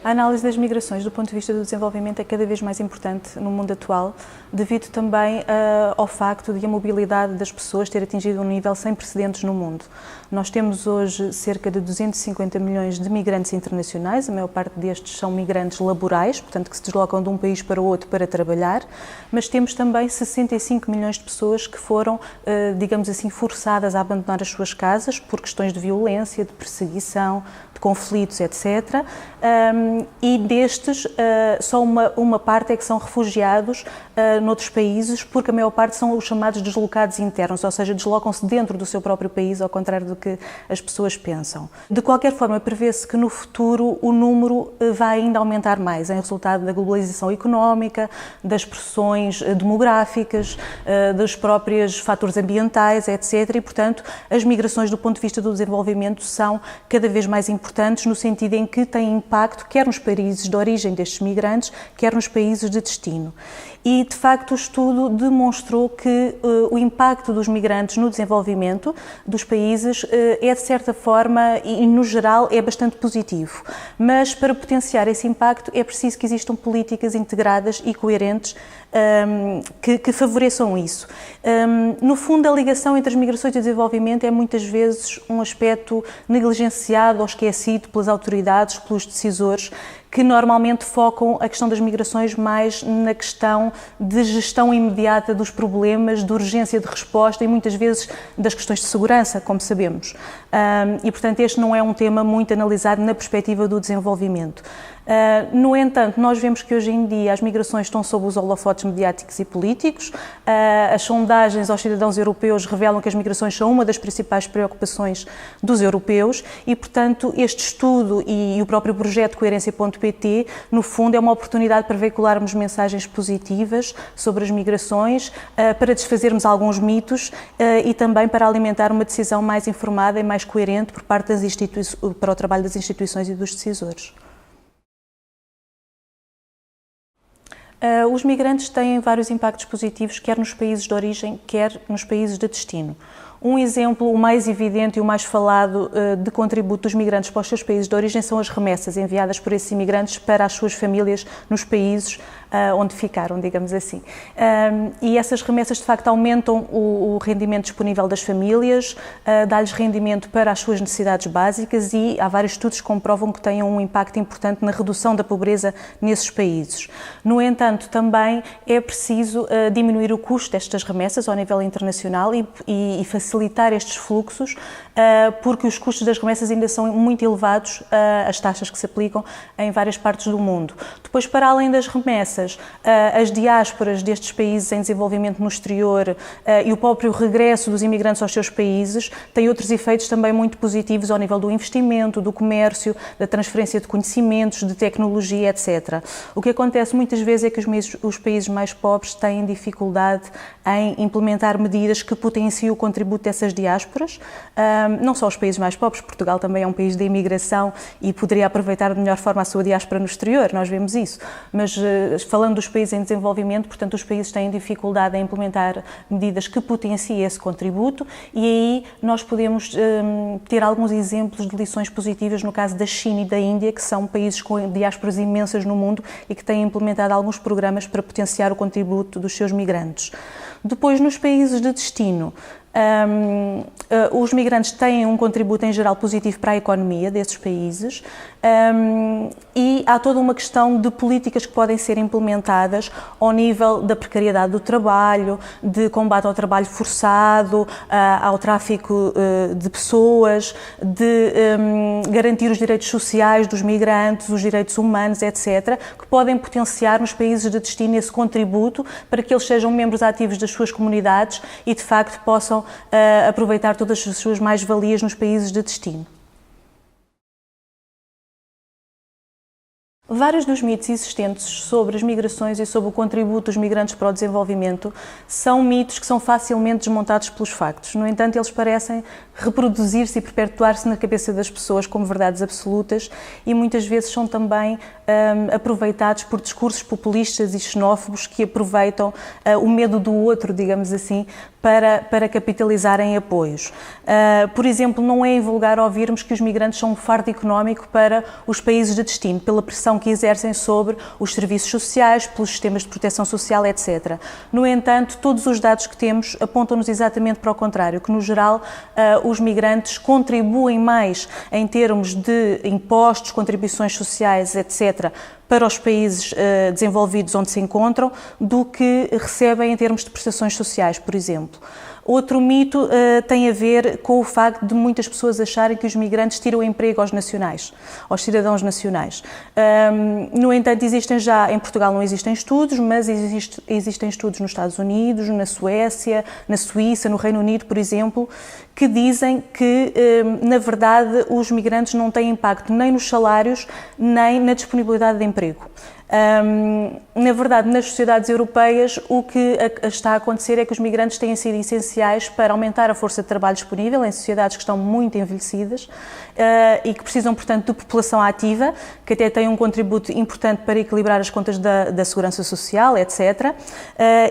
A análise das migrações do ponto de vista do desenvolvimento é cada vez mais importante no mundo atual, devido também ao facto de a mobilidade das pessoas ter atingido um nível sem precedentes no mundo. Nós temos hoje cerca de 250 milhões de migrantes internacionais, a maior parte destes são migrantes laborais, portanto que se deslocam de um país para o outro para trabalhar, mas temos também 65 milhões de pessoas que foram, digamos assim, forçadas a abandonar as suas casas por questões de violência, de perseguição, de conflitos, etc. E destes, só uma parte é que são refugiados noutros países, porque a maior parte são os chamados deslocados internos, ou seja, deslocam-se dentro do seu próprio país, ao contrário do que as pessoas pensam. De qualquer forma, prevê-se que no futuro o número vai ainda aumentar mais, em resultado da globalização económica, das pressões demográficas, dos próprios fatores ambientais, etc. E, portanto, as migrações do ponto de vista do desenvolvimento são cada vez mais importantes, no sentido em que têm impacto quer nos países de origem destes migrantes, quer nos países de destino. E, de facto, o estudo demonstrou que o impacto dos migrantes no desenvolvimento dos países é, de certa forma, e no geral, é bastante positivo. Mas, para potenciar esse impacto, é preciso que existam políticas integradas e coerentes que favoreçam isso. No fundo, a ligação entre as migrações e o desenvolvimento é muitas vezes um aspecto negligenciado ou esquecido pelas autoridades, pelos decisores, que normalmente focam a questão das migrações mais na questão de gestão imediata dos problemas, de urgência de resposta e muitas vezes das questões de segurança, como sabemos. E, portanto, este não é um tema muito analisado na perspectiva do desenvolvimento. No entanto, nós vemos que hoje em dia as migrações estão sob os holofotes mediáticos e políticos. As sondagens aos cidadãos europeus revelam que as migrações são uma das principais preocupações dos europeus e, portanto, este estudo e o próprio projeto Coerência.pt, no fundo, é uma oportunidade para veicularmos mensagens positivas sobre as migrações, para desfazermos alguns mitos e também para alimentar uma decisão mais informada e mais coerente por parte das para o trabalho das instituições e dos decisores. Os migrantes têm vários impactos positivos, quer nos países de origem, quer nos países de destino. Um exemplo, o mais evidente e o mais falado de contributo dos migrantes para os seus países de origem são as remessas enviadas por esses imigrantes para as suas famílias nos países onde ficaram, digamos assim. E essas remessas, de facto, aumentam o rendimento disponível das famílias, dá-lhes rendimento para as suas necessidades básicas e há vários estudos que comprovam que têm um impacto importante na redução da pobreza nesses países. No entanto, também é preciso diminuir o custo destas remessas ao nível internacional e facilitar estes fluxos, porque os custos das remessas ainda são muito elevados, as taxas que se aplicam em várias partes do mundo. Depois, para além das remessas, as diásporas destes países em desenvolvimento no exterior e o próprio regresso dos imigrantes aos seus países têm outros efeitos também muito positivos ao nível do investimento, do comércio, da transferência de conhecimentos, de tecnologia, etc. O que acontece muitas vezes é que os países mais pobres têm dificuldade em implementar medidas que potenciem o contributo dessas diásporas. Não só os países mais pobres, Portugal também é um país de imigração e poderia aproveitar de melhor forma a sua diáspora no exterior, nós vemos isso, mas falando dos países em desenvolvimento, portanto, os países têm dificuldade em implementar medidas que potenciem esse contributo e aí nós podemos ter alguns exemplos de lições positivas no caso da China e da Índia, que são países com diásporas imensas no mundo e que têm implementado alguns programas para potenciar o contributo dos seus migrantes. Depois, nos países de destino, os migrantes têm um contributo em geral positivo para a economia desses países e há toda uma questão de políticas que podem ser implementadas ao nível da precariedade do trabalho, de combate ao trabalho forçado, ao tráfico de pessoas, de garantir os direitos sociais dos migrantes, os direitos humanos, etc., que podem potenciar nos países de destino esse contributo para que eles sejam membros ativos das suas comunidades e, de facto, possam aproveitar todas as suas mais-valias nos países de destino. Vários dos mitos existentes sobre as migrações e sobre o contributo dos migrantes para o desenvolvimento são mitos que são facilmente desmontados pelos factos. No entanto, eles parecem reproduzir-se e perpetuar-se na cabeça das pessoas como verdades absolutas e muitas vezes são também aproveitados por discursos populistas e xenófobos que aproveitam o medo do outro, digamos assim, para capitalizarem apoios. Por exemplo, não é invulgar ouvirmos que os migrantes são um fardo económico para os países de destino, pela pressão que exercem sobre os serviços sociais, pelos sistemas de proteção social, etc. No entanto, todos os dados que temos apontam-nos exatamente para o contrário, que no geral os migrantes contribuem mais em termos de impostos, contribuições sociais, etc., para os países desenvolvidos onde se encontram, do que recebem em termos de prestações sociais, por exemplo. Outro mito tem a ver com o facto de muitas pessoas acharem que os migrantes tiram emprego aos nacionais, aos cidadãos nacionais. No entanto, existem já, em Portugal não existem estudos, mas existem estudos nos Estados Unidos, na Suécia, na Suíça, no Reino Unido, por exemplo, que dizem que, na verdade, os migrantes não têm impacto nem nos salários, nem na disponibilidade de emprego. Na verdade, nas sociedades europeias, o que está a acontecer é que os migrantes têm sido essenciais para aumentar a força de trabalho disponível em sociedades que estão muito envelhecidas e que precisam, portanto, de população ativa, que até tem um contributo importante para equilibrar as contas da segurança social, etc.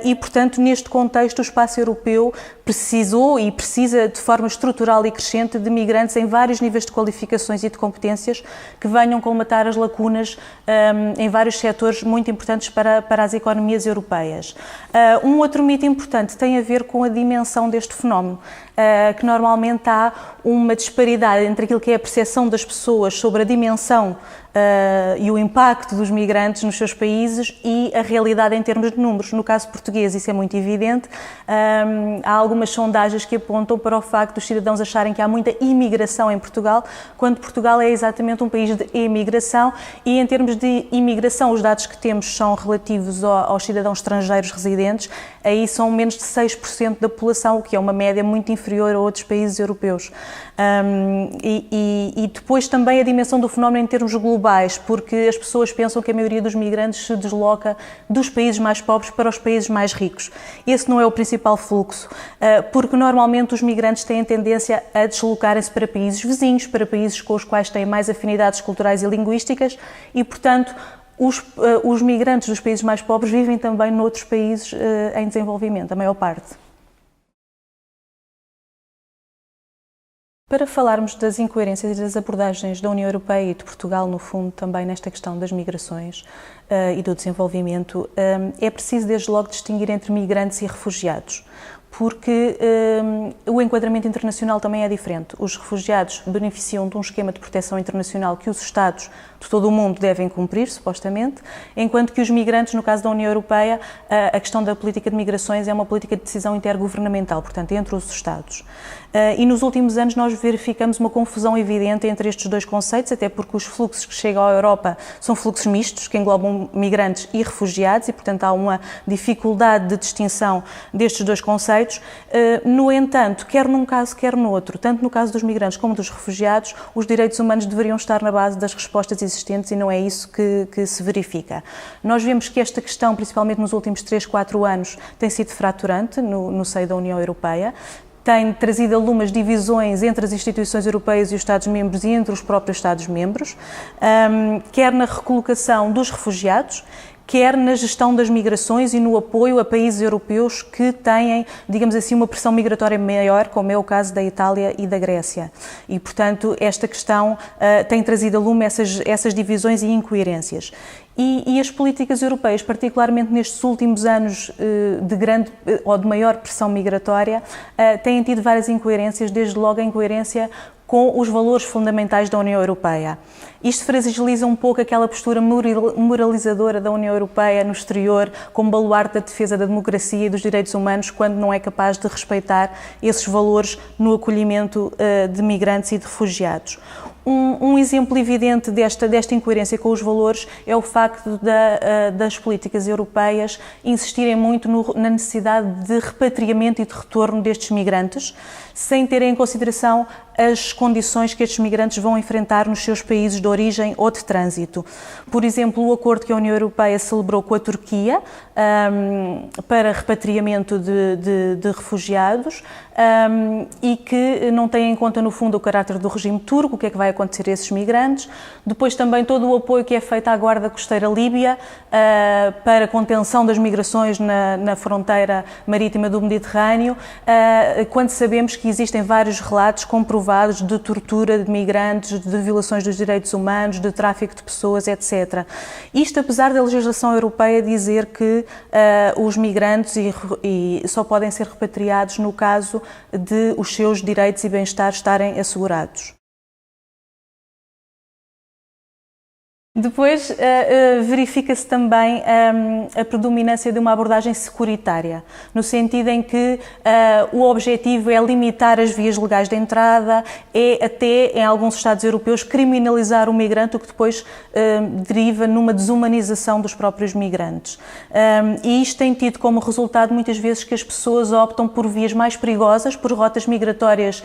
E, portanto, neste contexto, o espaço europeu precisou e precisa de forma estrutural e crescente de migrantes em vários níveis de qualificações e de competências que venham colmatar as lacunas em vários setores muito importantes para as economias europeias. Um outro mito importante tem a ver com a dimensão deste fenómeno, que normalmente há uma disparidade entre aquilo que é a percepção das pessoas sobre a dimensão e o impacto dos migrantes nos seus países e a realidade em termos de números. No caso português isso é muito evidente. Há algumas sondagens que apontam para o facto dos cidadãos acharem que há muita imigração em Portugal, quando Portugal é exatamente um país de emigração e em termos de imigração os dados que temos são relativos aos cidadãos estrangeiros residentes, aí são menos de 6% da população, o que é uma média muito inferior a outros países europeus. E depois também a dimensão do fenómeno em termos globais, porque as pessoas pensam que a maioria dos migrantes se desloca dos países mais pobres para os países mais ricos. Esse não é o principal fluxo, porque normalmente os migrantes têm tendência a deslocarem-se para países vizinhos, para países com os quais têm mais afinidades culturais e linguísticas e, portanto, os migrantes dos países mais pobres vivem também noutros países em desenvolvimento, a maior parte. Para falarmos das incoerências e das abordagens da União Europeia e de Portugal, no fundo, também nesta questão das migrações e do desenvolvimento, é preciso desde logo distinguir entre migrantes e refugiados, porque o enquadramento internacional também é diferente. Os refugiados beneficiam de um esquema de proteção internacional que os Estados de todo o mundo devem cumprir, supostamente, enquanto que os migrantes, no caso da União Europeia, a questão da política de migrações é uma política de decisão intergovernamental, portanto, entre os Estados. E nos últimos anos nós verificamos uma confusão evidente entre estes dois conceitos, até porque os fluxos que chegam à Europa são fluxos mistos, que englobam migrantes e refugiados, e portanto há uma dificuldade de distinção destes dois conceitos. No entanto, quer num caso, quer no outro, tanto no caso dos migrantes como dos refugiados, os direitos humanos deveriam estar na base das respostas existentes e não é isso que se verifica. Nós vemos que esta questão, principalmente nos últimos 3, 4 anos, tem sido fraturante no seio da União Europeia, tem trazido a lume as divisões entre as instituições europeias e os Estados-membros e entre os próprios Estados-membros, quer na recolocação dos refugiados, quer na gestão das migrações e no apoio a países europeus que têm, digamos assim, uma pressão migratória maior, como é o caso da Itália e da Grécia. E, portanto, esta questão tem trazido a lume essas divisões e incoerências. E as políticas europeias, particularmente nestes últimos anos de grande ou de maior pressão migratória, têm tido várias incoerências, desde logo a incoerência com os valores fundamentais da União Europeia. Isto fragiliza um pouco aquela postura moralizadora da União Europeia no exterior, como baluarte da defesa da democracia e dos direitos humanos, quando não é capaz de respeitar esses valores no acolhimento de migrantes e de refugiados. Um exemplo evidente desta incoerência com os valores é o facto das políticas europeias insistirem muito na necessidade de repatriamento e de retorno destes migrantes, sem terem em consideração as condições que estes migrantes vão enfrentar nos seus países de origem ou de trânsito. Por exemplo, o acordo que a União Europeia celebrou com a Turquia para repatriamento de refugiados e que não tem em conta, no fundo, o caráter do regime turco, o que é que vai acontecer a esses migrantes. Depois também todo o apoio que é feito à Guarda Costeira Líbia para a contenção das migrações na fronteira marítima do Mediterrâneo, quando sabemos que existem vários relatos comprovados de tortura de migrantes, de violações dos direitos humanos, de tráfico de pessoas, etc. Isto apesar da legislação europeia dizer que os migrantes só podem ser repatriados no caso de os seus direitos e bem-estar estarem assegurados. Depois verifica-se também a predominância de uma abordagem securitária, no sentido em que o objetivo é limitar as vias legais de entrada, é até, em alguns Estados europeus, criminalizar o migrante, o que depois deriva numa desumanização dos próprios migrantes. E isto tem tido como resultado, muitas vezes, que as pessoas optam por vias mais perigosas, por rotas migratórias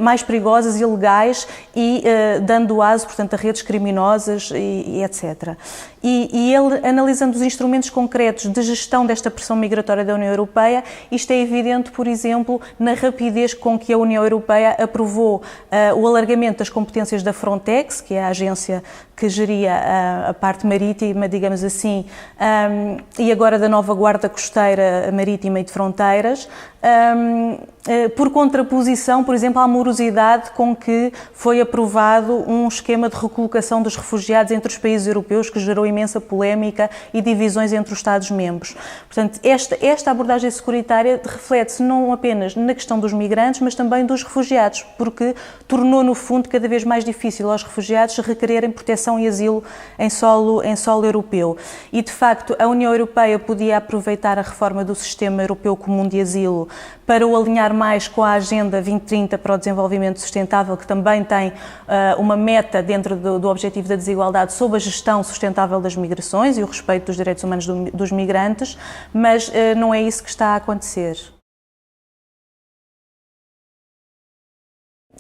mais perigosas e ilegais e dando aso, portanto, a redes criminosas e etc. E ele, analisando os instrumentos concretos de gestão desta pressão migratória da União Europeia, isto é evidente, por exemplo, na rapidez com que a União Europeia aprovou o alargamento das competências da Frontex, que é a agência que geria a parte marítima, digamos assim, e agora da nova Guarda Costeira Marítima e de Fronteiras, por contraposição, por exemplo, à morosidade com que foi aprovado um esquema de recolocação dos refugiados entre os países europeus, que gerou imensa polémica e divisões entre os Estados-membros. Portanto, esta abordagem securitária reflete-se não apenas na questão dos migrantes, mas também dos refugiados, porque tornou, no fundo, cada vez mais difícil aos refugiados requererem proteção e asilo em solo europeu. E, de facto, a União Europeia podia aproveitar a reforma do Sistema Europeu Comum de Asilo para o alinhar mais com a Agenda 2030 para o Desenvolvimento Sustentável, que também tem uma meta dentro do Objetivo da Desigualdade sobre a gestão sustentável das migrações e o respeito dos direitos humanos dos migrantes, mas não é isso que está a acontecer.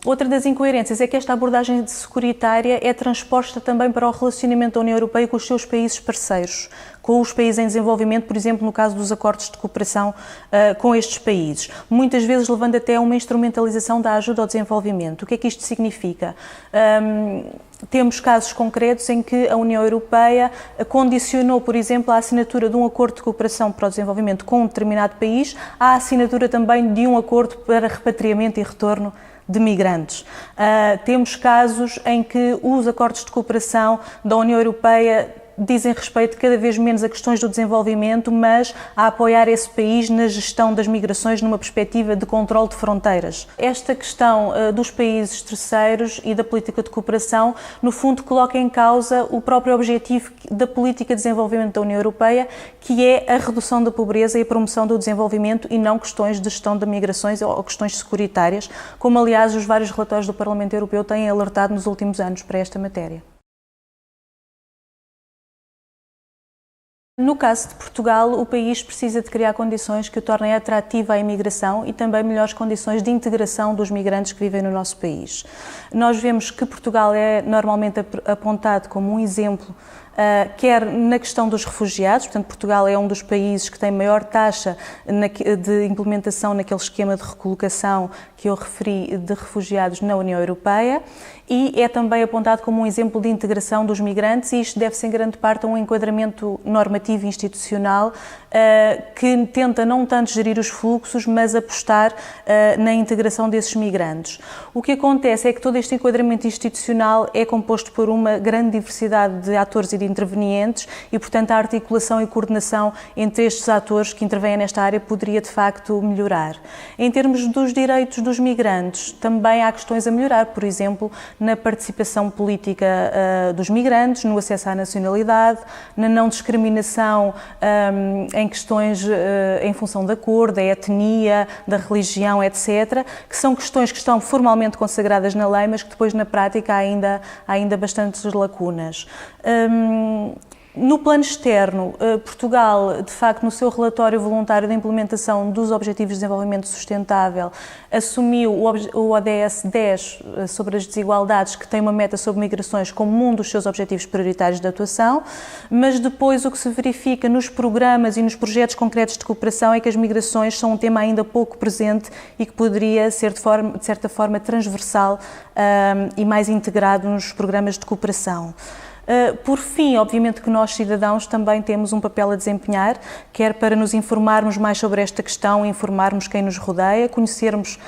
Outra das incoerências é que esta abordagem securitária é transposta também para o relacionamento da União Europeia com os seus países parceiros, com os países em desenvolvimento, por exemplo, no caso dos acordos de cooperação com estes países, muitas vezes levando até a uma instrumentalização da ajuda ao desenvolvimento. O que é que isto significa? Temos casos concretos em que a União Europeia condicionou, por exemplo, a assinatura de um acordo de cooperação para o desenvolvimento com um determinado país à assinatura também de um acordo para repatriamento e retorno de migrantes. Temos casos em que os acordos de cooperação da União Europeia dizem respeito cada vez menos a questões do desenvolvimento, mas a apoiar esse país na gestão das migrações numa perspectiva de controle de fronteiras. Esta questão dos países terceiros e da política de cooperação, no fundo, coloca em causa o próprio objetivo da política de desenvolvimento da União Europeia, que é a redução da pobreza e a promoção do desenvolvimento e não questões de gestão de migrações ou questões securitárias, como aliás os vários relatórios do Parlamento Europeu têm alertado nos últimos anos para esta matéria. No caso de Portugal, o país precisa de criar condições que o tornem atrativa à imigração e também melhores condições de integração dos migrantes que vivem no nosso país. Nós vemos que Portugal é normalmente apontado como um exemplo, quer na questão dos refugiados, portanto Portugal é um dos países que tem maior taxa de implementação naquele esquema de recolocação que eu referi de refugiados na União Europeia, e é também apontado como um exemplo de integração dos migrantes, e isto deve-se em grande parte a um enquadramento normativo e institucional que tenta não tanto gerir os fluxos, mas apostar na integração desses migrantes. O que acontece é que todo este enquadramento institucional é composto por uma grande diversidade de atores e de intervenientes e, portanto, a articulação e coordenação entre estes atores que intervêm nesta área poderia, de facto, melhorar. Em termos dos direitos dos migrantes, também há questões a melhorar, por exemplo, na participação política dos migrantes, no acesso à nacionalidade, na não discriminação em questões em função da cor, da etnia, da religião, etc., que são questões que estão formalmente consagradas na lei, mas que depois na prática há ainda bastantes lacunas. No plano externo, Portugal, de facto, no seu relatório voluntário de implementação dos Objetivos de Desenvolvimento Sustentável, assumiu o ODS 10 sobre as desigualdades, que tem uma meta sobre migrações como um dos seus objetivos prioritários de atuação, mas depois o que se verifica nos programas e nos projetos concretos de cooperação é que as migrações são um tema ainda pouco presente e que poderia ser de certa forma transversal e mais integrado nos programas de cooperação. Por fim, obviamente que nós, cidadãos, também temos um papel a desempenhar, quer para nos informarmos mais sobre esta questão, informarmos quem nos rodeia, conhecermos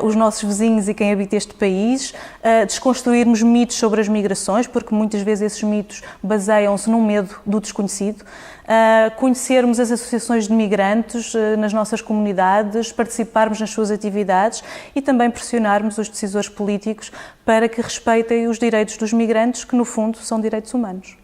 os nossos vizinhos e quem habita este país, desconstruirmos mitos sobre as migrações, porque muitas vezes esses mitos baseiam-se no medo do desconhecido, conhecermos as associações de migrantes nas nossas comunidades, participarmos nas suas atividades e também pressionarmos os decisores políticos para que respeitem os direitos dos migrantes, que no fundo são direitos humanos.